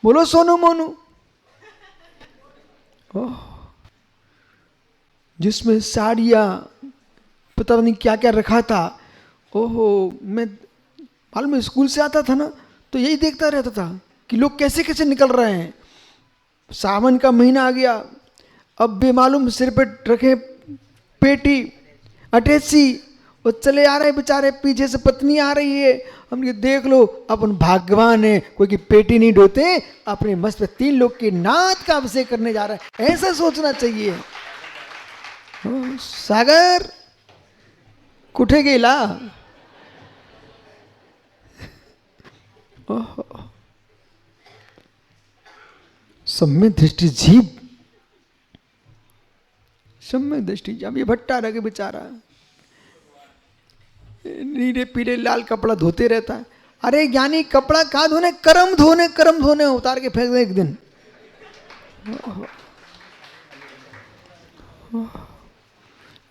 बोलो सोनू मोनू। ओह, जिसमें साड़ियाँ पता नहीं क्या क्या रखा था। ओहो, मैं मालूम स्कूल से आता था ना तो यही देखता रहता था कि लोग कैसे कैसे निकल रहे हैं। सावन का महीना आ गया, अब बेमालूम सिर पे रखे पेटी अटैची और चले आ रहे हैं बेचारे, पीछे से पत्नी आ रही है। हम ये देख लो अपन भाग्यवान है, कोई की पेटी नहीं ढोते, अपने मस्त पे 3 लोग के नाथ का अभिषेक करने जा रहे हैं, ऐसा सोचना चाहिए। सागर कुठे गेला? सम्य दृष्टि जीव, सम्य दृष्टि। अब ये भट्टा रखे बेचारा, नीले पीले लाल कपड़ा धोते रहता है। अरे ज्ञानी, कपड़ा कहाँ धोने, कर्म धोने, कर्म धोने, उतार के फेंक दे एक दिन।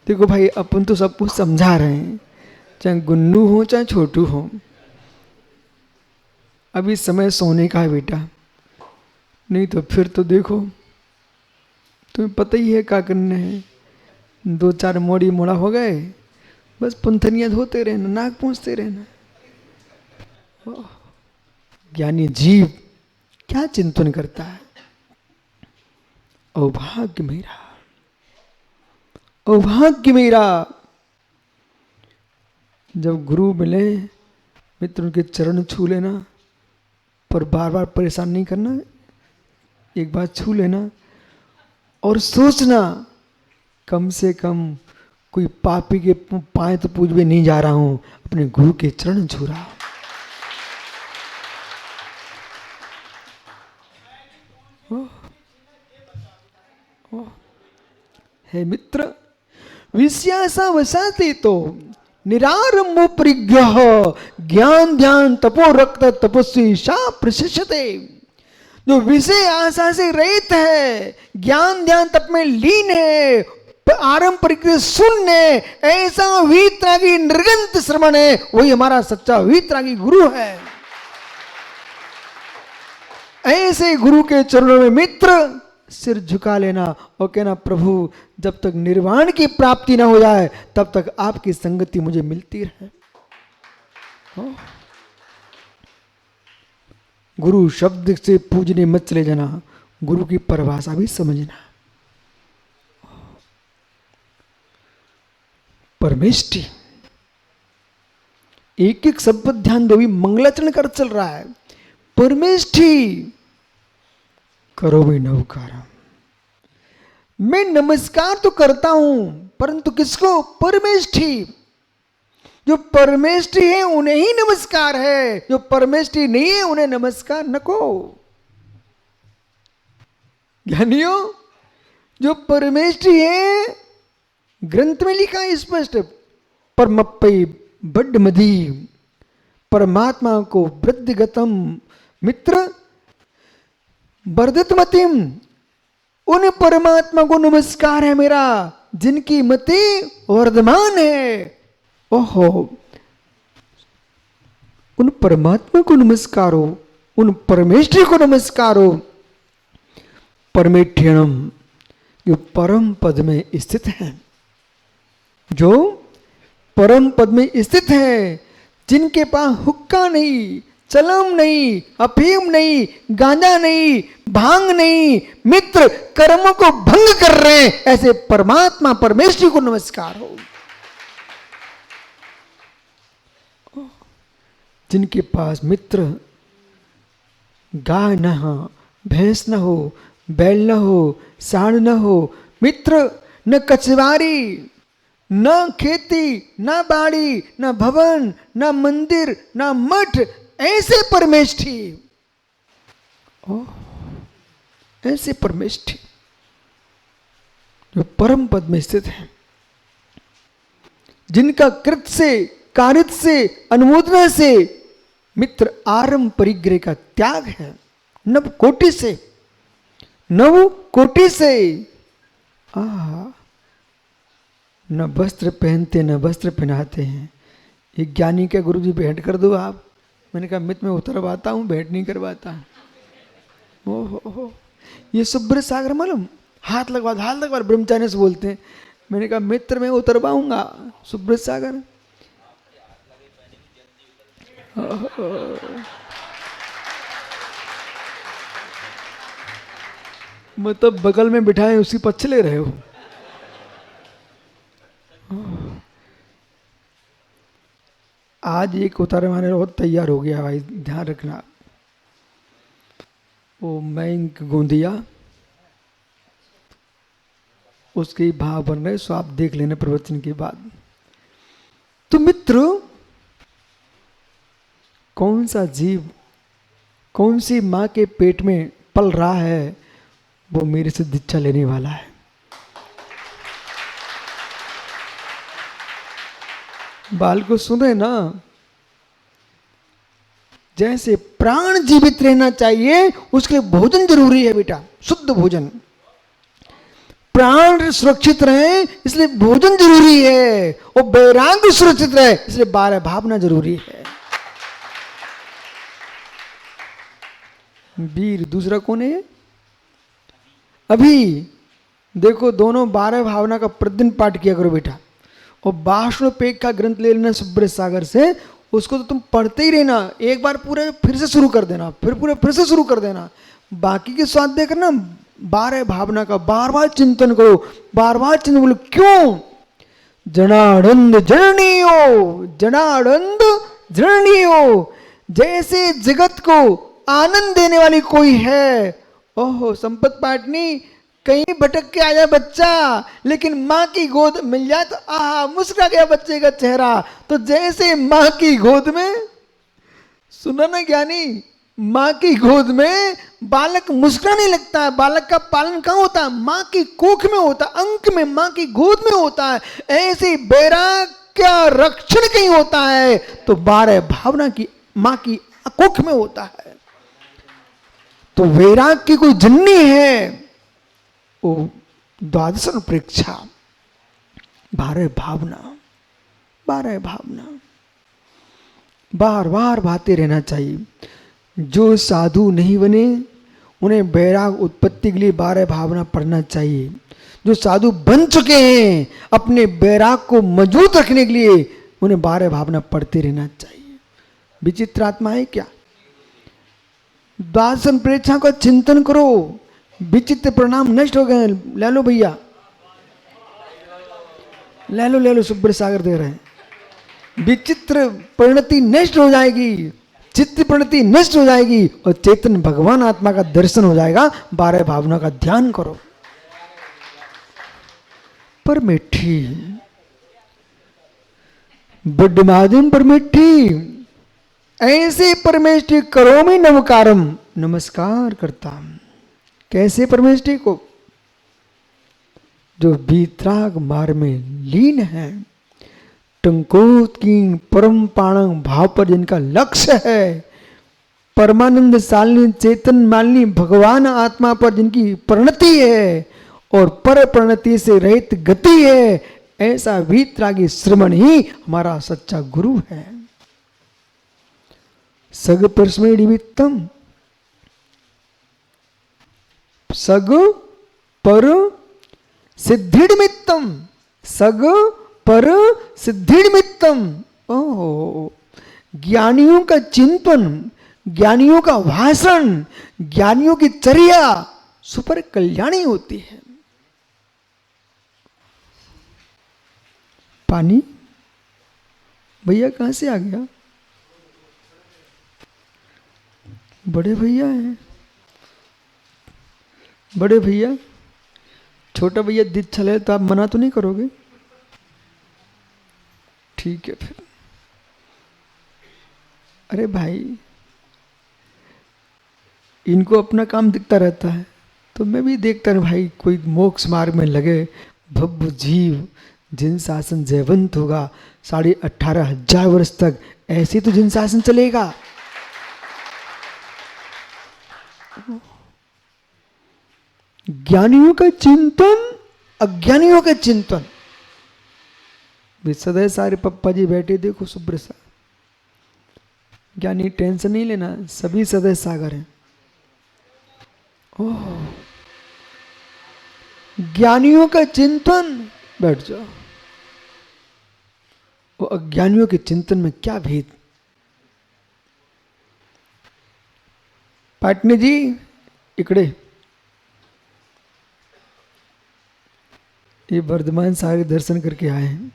देखो भाई, अपन तो सब कुछ समझा रहे हैं, चाहे गुन्नू हो चाहे छोटू हो। अभी समय सोने का है बेटा, नहीं तो फिर तो देखो तुम्हें पता ही है क्या करने हैं। 2-4 मोड़ी मोड़ा हो गए, बस पुंथनियाँ धोते रहना, नाक पूछते रहना। ज्ञानी जीव क्या चिंतन करता है, अभाग्य मेरा, अभाग्य मेरा। जब गुरु मिले मित्र, उनके चरण छू लेना, पर बार बार परेशान नहीं करना, एक बार छू लेना और सोचना कम से कम कोई पापी के पाए तो पूजवे नहीं जा रहा हूं, अपने गुरु के चरण छू रहा हूं। हे मित्र, विषयासा वसाते तो निरारंभ परिग्रह ज्ञान ध्यान तपो रक्त तपस्वी सा प्रशस्यते। जो विषय आशा से रहित है, ज्ञान ध्यान तप में लीन है, आरंभ परिग्रह शून्य, ऐसा वीतरागी निर्गंत श्रमण है, वही हमारा सच्चा वीतरागी गुरु है। ऐसे गुरु के चरणों में मित्र सिर झुका लेना और कहना, प्रभु जब तक निर्वाण की प्राप्ति ना हो जाए तब तक आपकी संगति मुझे मिलती रहे। गुरु शब्द से पूजने मत चले जाना, गुरु की परिभाषा भी समझना। परमेष्टि, एक एक शब्द पर ध्यान दो, भी मंगलाचरण कर चल रहा है। परमेष्टि करो भी नवकारम। मैं नमस्कार तो करता हूं, परंतु किसको? परमेष्टि। जो परमेष्टि है उन्हें ही नमस्कार है, जो परमेष्टि नहीं है उन्हें नमस्कार नको। ज्ञानियों, जो परमेष्टि है, ग्रंथ में लिखा है स्पष्ट, परमप्पई बड्ड मधी, परमात्मा को वृद्धिगतम मित्र वर्धित मतिम। उन परमात्मा को नमस्कार है मेरा जिनकी मति वर्धमान है। ओहो, उन परमात्मा को नमस्कार हो, उन परमेष्टि को नमस्कार हो। परमेष्ठिणम, जो परम पद में स्थित है, जो परम पद में स्थित है, जिनके पास हुक्का नहीं, चलम नहीं, अफीम नहीं, गांजा नहीं, भांग नहीं, मित्र कर्मों को भंग कर रहे हैं, ऐसे परमात्मा परमेष्टि को नमस्कार हो। जिनके पास मित्र गाय न हो, भैंस न हो, बैल न हो, सांड न हो, मित्र न कचवारी, न खेती, न बाड़ी, न भवन, न मंदिर, न मठ, ऐसे परमेष्टि। ऐसे परमेष्टि जो परम पद में स्थित है, जिनका कृत से, कारित से, अनुमोदना से मित्र आरंभ परिग्रह का त्याग है, नव कोटि से, नव कोटि से। न वस्त्र पहनते न वस्त्र पहनाते हैं। ये ज्ञानी के गुरु जी भेंट कर दो आप। मैंने कहा मित्र में उतरवाता हूँ, भेंट नहीं करवाता। ओहो, ये सुब्र सागर मालूम, हाथ लगवा ब्रह्मचारी से बोलते हैं। मैंने कहा मित्र मैं उतरवाऊंगा सुब्र सागर। मतलब बगल में बिठाए उसी पर चले रहे हो। आज एक उतारवाने बहुत तैयार हो गया भाई, ध्यान रखना। वो मैंक गोंदिया, उसके भाव बन रहे, सो आप देख लेना प्रवचन के बाद। तो मित्र, कौन सा जीव कौन सी माँ के पेट में पल रहा है, वो मेरे से दीक्षा लेने वाला है। बाल को सुन रहे ना, जैसे प्राण जीवित रहना चाहिए उसके लिए भोजन जरूरी है बेटा, शुद्ध भोजन। प्राण सुरक्षित रहे इसलिए भोजन जरूरी है, और वैराग्य सुरक्षित रहे इसलिए बारह भावना जरूरी है। वीर दूसरा कौन है? अभी देखो, दोनों बारह भावना का प्रतिदिन पाठ किया करो बेटा। और बाष्णोपेक का ग्रंथ ले लेना सुब्र सागर से, उसको तो तुम पढ़ते ही रहना। एक बार पूरे फिर से शुरू कर देना, फिर से शुरू कर देना। बाकी के स्वाध्याय करना, बारह भावना का बार बार चिंतन करो, बार बार चिंतन बोलो। क्यों? जनानंद जननियो, जनानंद जननियो। जैसे जगत को आनंद देने वाली कोई है। ओहो संपत पाटनी, कहीं भटक के आया बच्चा, लेकिन माँ की गोद मिल जाए तो आहा मुस्कुरा गया बच्चे का चेहरा। तो जैसे माँ की गोद में, सुना ना ज्ञानी, माँ की गोद में बालक मुस्कुराने लगता है। बालक का पालन कहाँ होता है? माँ की कोख में होता है, अंक में, माँ की गोद में होता है। ऐसे बैराग का रक्षण कहीं होता है तो बारह भावना की माँ की कोख में होता है। तो वैराग की कोई जननी है, वो द्वादशन परीक्षा, बारह भावना, बारह भावना बार बार भाते रहना चाहिए। जो साधु नहीं बने उन्हें वैराग उत्पत्ति के लिए बारह भावना पढ़ना चाहिए। जो साधु बन चुके हैं अपने वैराग को मजबूत रखने के लिए उन्हें बारह भावना पढ़ते रहना चाहिए। विचित्र आत्मा है क्या? द्वादशन परीक्षा का चिंतन करो, विचित्र परिणाम नष्ट हो गए। ले लो भैया, ले लो, सुब्र सागर दे रहे हैं। विचित्र परिणति नष्ट हो जाएगी, चित्त परिणति नष्ट हो जाएगी और चेतन भगवान आत्मा का दर्शन हो जाएगा। बारह भावना का ध्यान करो। परमेठी बड्डमादिम परमेठी, ऐसे परमेष्टि करोमि नमकारम, नमस्कार करता। कैसे परमेष्टि को? जो वीतराग मार्ग में लीन है, टंकोत्कीन परम पाणंग भाव पर जिनका लक्ष्य है, परमानंद सालिनी चेतन मालिनी भगवान आत्मा पर जिनकी परिणति है और पर परिणति से रहित गति है, ऐसा वीतरागी श्रमण ही हमारा सच्चा गुरु है। सग परस्मै निमित्तम, सग पर सिद्धि निमित्तम, सग पर सिद्धि निमित्तम। ओह, ज्ञानियों का चिंतन, ज्ञानियों का भाषण, ज्ञानियों की चर्या सुपर कल्याणी होती है। पानी भैया कहां से आ गया? बड़े भैया हैं, बड़े भैया। छोटा भैया दीक्षा ले तो आप मना तो नहीं करोगे? ठीक है फिर। अरे भाई, इनको अपना काम दिखता रहता है तो मैं भी देखता हूँ भाई, कोई मोक्ष मार्ग में लगे भव्य जीव, जिन शासन जयवंत होगा 18,500 वर्ष तक, ऐसे तो जिन शासन चलेगा। ज्ञानियों का चिंतन, अज्ञानियों का चिंतन। सदैव सारे पप्पा जी बैठे, देखो सुब्र सा ज्ञानी, टेंशन नहीं लेना, सभी सदैव सागर हैं। ओह, ज्ञानियों का चिंतन, बैठ जाओ। वो अज्ञानियों के चिंतन में क्या भेद। पाटनी जी इकड़े, ये वर्धमान सागर दर्शन करके आए हैं,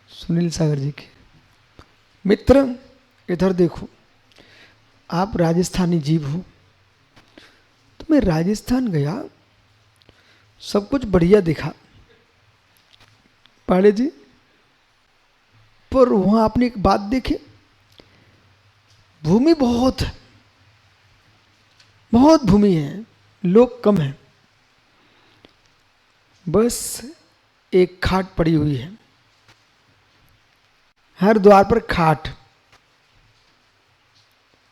सुनील सागर जी के मित्र। इधर देखो, आप राजस्थानी जीव हो, तो मैं राजस्थान गया, सब कुछ बढ़िया दिखा पाड़े जी, पर वहां आपने एक बात देखी, भूमि बहुत है, बहुत भूमि है, लोग कम हैं, बस एक खाट पड़ी हुई है, हर द्वार पर खाट,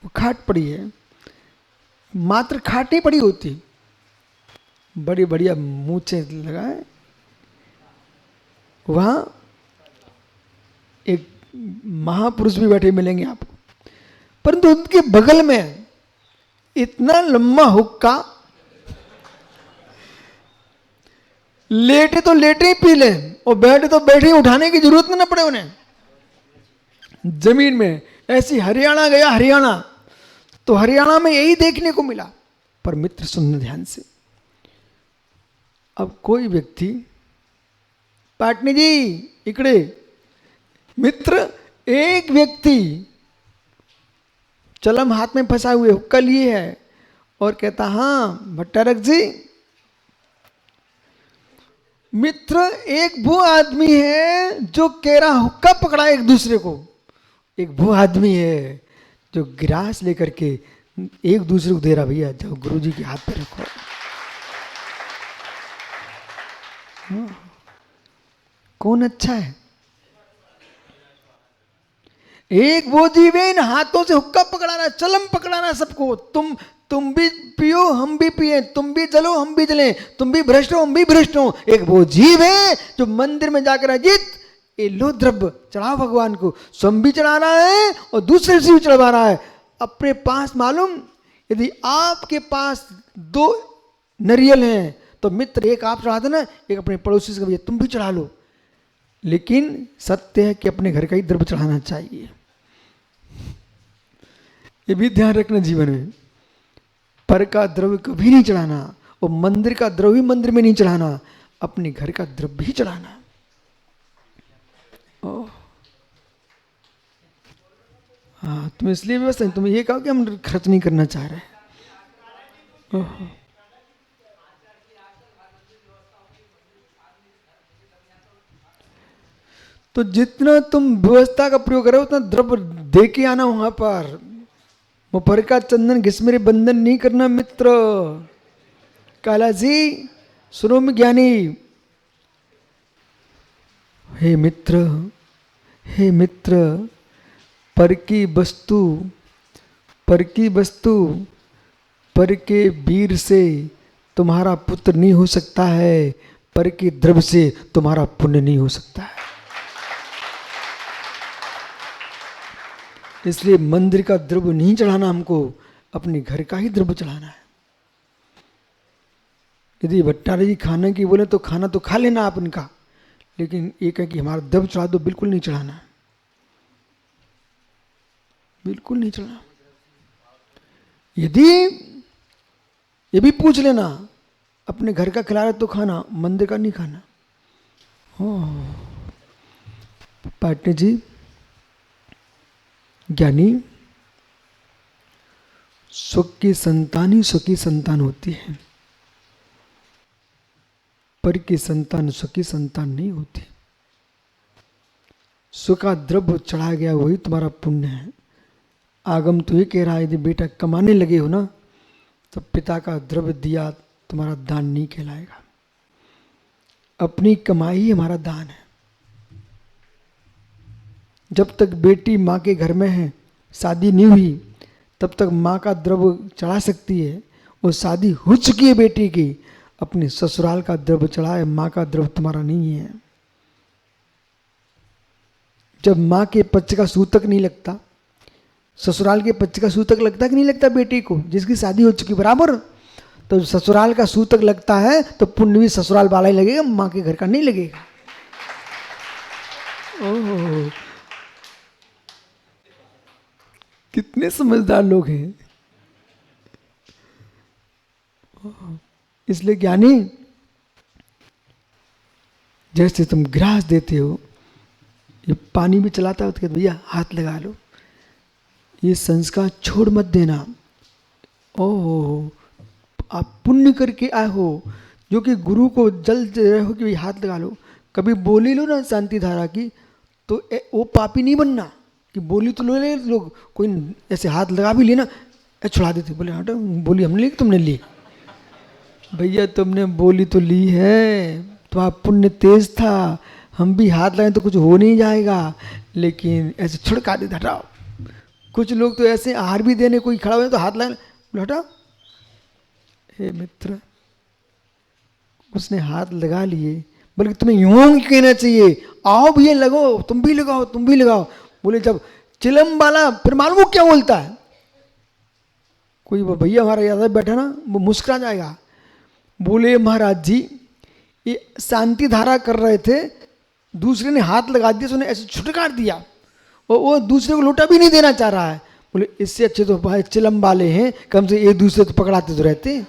वो खाट पड़ी है, मात्र खाट नहीं पड़ी होती, बड़ी बढ़िया मूछें लगाए, वहां एक महापुरुष भी बैठे मिलेंगे आपको, परंतु उनके बगल में इतना लंबा हुक्का, लेटे तो लेटे ही पी ले, और बैठे तो बैठे ही, उठाने की जरूरत ना पड़े उन्हें जमीन में। ऐसी हरियाणा गया, हरियाणा, तो हरियाणा में यही देखने को मिला। पर मित्र सुनने ध्यान से, अब कोई व्यक्ति, पाटनी जी इकड़े, मित्र, एक व्यक्ति चलम हाथ में फंसा हुए हुक्का लिए है और कहता, हां भट्टारक जी, मित्र एक वो आदमी है जो कह रहा हुक्का पकड़ा एक दूसरे को, एक वो आदमी है जो गिलास लेकर के एक दूसरे को दे रहा, भैया जाओ गुरुजी के हाथ पे रखो। कौन अच्छा है? एक वो जीव है इन हाथों से हुक्का पकड़ाना, चलम पकड़ाना सबको, तुम भी पियो हम भी पिए, तुम भी जलो हम भी जलें, तुम भी भ्रष्ट हो हम भी भ्रष्ट हो। एक वो जीव है जो मंदिर में जाकर अजीत ये लो द्रव्य चढ़ाओ भगवान को, स्वयं भी चढ़ा रहा है और दूसरे से भी चढ़वा रहा है अपने पास। मालूम, यदि आपके पास 2 नरियल हैं तो मित्र एक आप चढ़ा देना, एक अपने पड़ोसी से तुम भी चढ़ा लो, लेकिन सत्य है कि अपने घर का ही द्रव्य चढ़ाना चाहिए। ये भी ध्यान रखना जीवन में, पर का द्रव्य कभी नहीं चढ़ाना, और मंदिर का द्रव्य भी मंदिर में नहीं चढ़ाना, अपने घर का द्रव्य भी चढ़ाना। हाँ, तुम इसलिए व्यवस्था, तुम ये कहो कि हम खर्च नहीं करना चाह रहे। तो जितना तुम व्यवस्था का प्रयोग करो उतना द्रव्य दे के आना वहां पर। मुफर का चंदन घिसमेरे बंधन नहीं करना मित्र। काला जी सुनो में ज्ञानी, हे मित्र, हे मित्र, पर की वस्तु, पर की वस्तु, पर के वीर से तुम्हारा पुत्र नहीं हो सकता है, पर के द्रव्य से तुम्हारा पुण्य नहीं हो सकता है। इसलिए मंदिर का द्रव्य नहीं चढ़ाना, हमको अपने घर का ही द्रव्य चढ़ाना है। यदि भट्टारी जी खाने की बोले तो खाना तो खा लेना आप इनका, लेकिन एक है कि हमारा द्रव्य चढ़ा दो, बिल्कुल नहीं चढ़ाना, बिल्कुल नहीं चढ़ाना। यदि ये भी पूछ लेना, अपने घर का खिला रहे तो खाना, मंदिर का नहीं खाना। पाटनी जी ज्ञानी, सुख की संतान ही सुखी संतान होती है, पर की संतान सुखी संतान नहीं होती। सुख का द्रव्य चढ़ा गया वही तुम्हारा पुण्य है। आगम तो ये कह रहा है, यदि बेटा कमाने लगे हो ना, तो पिता का द्रव्य दिया तुम्हारा दान नहीं कहलाएगा। अपनी कमाई ही हमारा दान है। जब तक बेटी माँ के घर में है, शादी नहीं हुई, तब तक माँ का द्रव्य चढ़ा सकती है। वो शादी हो चुकी है बेटी की, अपने ससुराल का द्रव्य चढ़ाए, माँ का द्रव्य तुम्हारा नहीं है। जब माँ के पक्ष का सूतक नहीं लगता, ससुराल के पच्च का सूतक लगता कि नहीं लगता बेटी को, जिसकी शादी हो चुकी बराबर। तो ससुराल का सूतक लगता है तो पुण्य भी ससुराल वाला ही लगेगा, माँ के घर का नहीं लगेगा। ओह, कितने समझदार लोग हैं। इसलिए ज्ञानी, जैसे तुम ग्रास देते हो, ये पानी भी चलाता हो तो कहते भैया हाथ लगा लो, ये संस्कार छोड़ मत देना। ओह, आप पुण्य करके आए हो, जो कि गुरु को जल दे रहे हो कि भाई हाथ लगा लो। कभी बोली लो ना शांति धारा की, तो वो पापी नहीं बनना कि बोली तो लो ले लोग, कोई ऐसे हाथ लगा भी लेना, छुड़ा देते, बोले हटो, बोली हमने ली कि तुमने ली। भैया तुमने बोली तो ली है, तुम्हारा पुण्य तेज था, हम भी हाथ लगाए तो कुछ हो नहीं जाएगा, लेकिन ऐसे छिड़का देते हटाओ। कुछ लोग तो ऐसे आहार भी देने कोई खड़ा हुए तो हाथ लगाए, हटाओ। हे मित्र, उसने हाथ लगा लिए, बल्कि तुम्हें यूं कहना चाहिए, आओ भैया लगाओ, तुम भी लगाओ, तुम भी लगाओ। बोले जब चिलम वाला फिर मालूम वो क्या बोलता है, कोई वो भैया हमारा याद बैठा ना, वो मुस्कुरा जाएगा। बोले महाराज जी ये शांति धारा कर रहे थे, दूसरे ने हाथ लगा दिया, उसने ऐसे छुटकार दिया और वो दूसरे को लोटा भी नहीं देना चाह रहा है। बोले इससे अच्छे तो भाई चिलम वाले हैं, कम से एक दूसरे तो पकड़ाते तो रहते।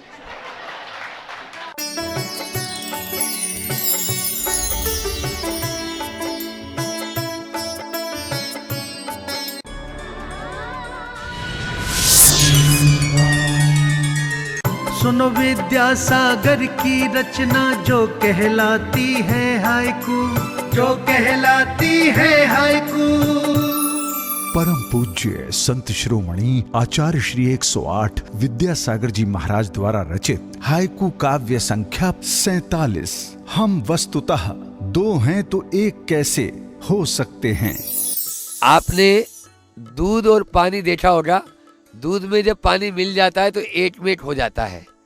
सुनो विद्यासागर की रचना जो कहलाती है हाइकू, जो कहलाती है हाइकू। परम पूज्य संत शिरोमणि आचार्य श्री 108 विद्यासागर जी महाराज द्वारा रचित हाइकू काव्य संख्या 47। हम वस्तुतः दो हैं तो एक कैसे हो सकते हैं। आपने दूध और पानी देखा होगा, दूध में जब पानी मिल जाता है तो एक मेट हो जाता है,